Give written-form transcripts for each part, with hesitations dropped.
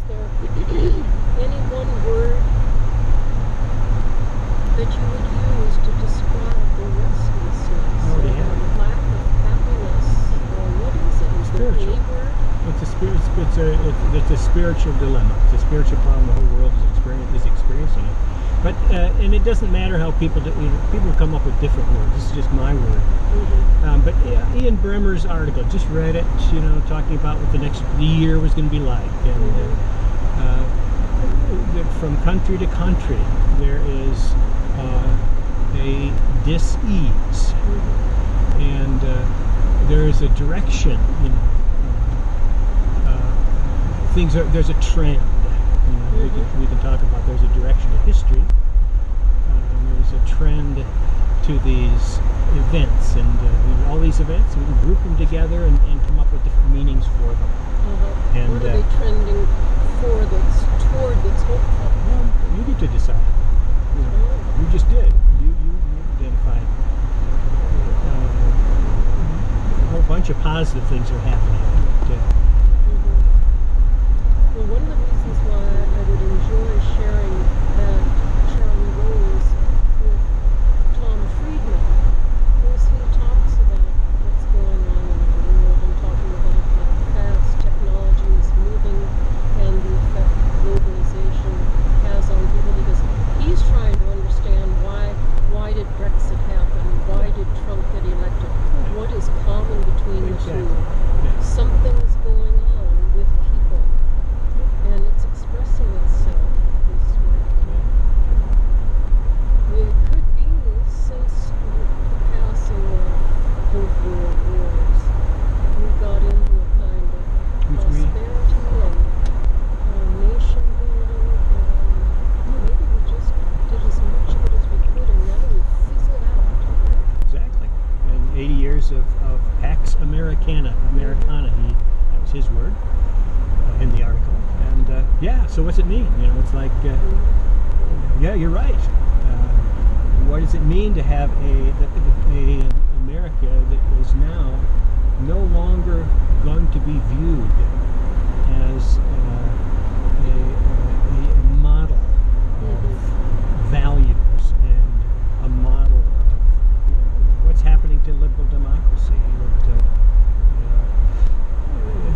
there any one word that you would use to describe the restlessness Oh, or yeah. the lack of happiness? Or what is it? Is there Spiritual. a word? It's a spiritual dilemma. It's a spiritual problem. The whole world is experiencing it. But and it doesn't matter how people do, people come up with different words. This is just my word. Mm-hmm. But Ian Bremmer's article, just read it. Talking about what the next year was going to be like, and from country to country there is a dis-ease, and there is a direction. There's a trend. We can talk about. There's a direction to history. There's a trend to these events, and all these events, we can group them together and come up with different meanings for them. And what are they trending for that's toward that's hopeful? Well, you get to decide. You just did. You identified a whole bunch of positive things are happening. Well, one of the reasons why I would enjoy sharing that Charlie Rose with Tom Friedman is he talks about what's going on in the world and talking about how fast technology is moving and the effect globalization has on people, because he's trying to understand why did Brexit happen? Why did Trump get elected? What is common between the two? Something's going on with people, and it's expressing itself this way. It could be since the passing of both world wars, we got into a kind of prosperity and nation building, and maybe we just did as much of it as we could, and now we fizzled out. Exactly. And 80 years of Pax Americana. That was his word in the article. And so what's it mean? It's like, yeah, you're right. What does it mean to have a America that is now no longer going to be viewed as a model of values and a model of what's happening to liberal democracy?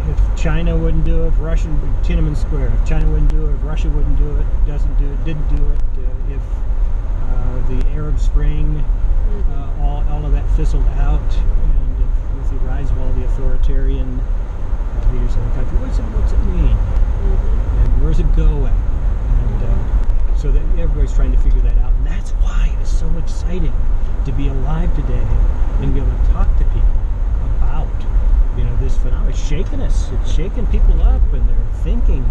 If China wouldn't do it, if Tiananmen Square, if China wouldn't do it, if Russia wouldn't do it, didn't do it, if the Arab Spring, all of that fizzled out, and with the rise of all the authoritarian leaders in the country, what's it mean? And where's it going? And so that everybody's trying to figure that out, and that's why it's so exciting to be alive today and be able to talk to people about this phenomenon. It's shaking us. It's shaking people up, and they're thinking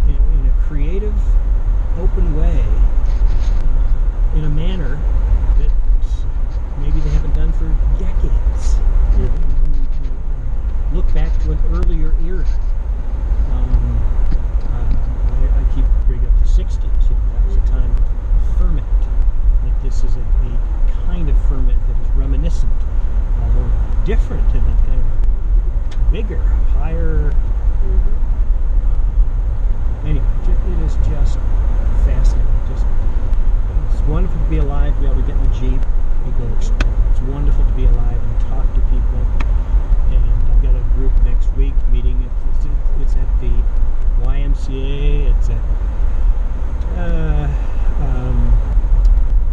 in a creative, open way, in a manner that maybe they haven't done for decades. Look back to an earlier era. I keep bringing up the 60s. That was a time of ferment. That this is a kind of ferment that is reminiscent, although different, and then kind of bigger, higher. Anyway, it is just fascinating. It's wonderful to be alive, to be able to get in the Jeep and go explore. It's wonderful to be alive and talk to people. And I've got a group next week meeting. It's at the YMCA. It's at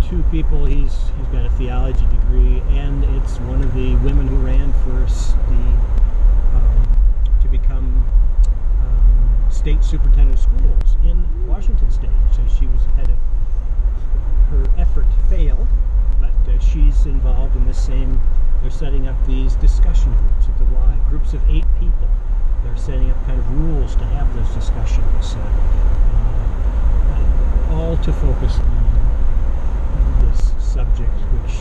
two people. He's got a theology degree, and it's one of the women who ran for to become state superintendent of schools in Washington State. So she her effort failed, but she's involved in the same. They're setting up these discussion groups at the Y, groups of 8 people. They're setting up kind of rules to have those discussions, all to focus on this subject, which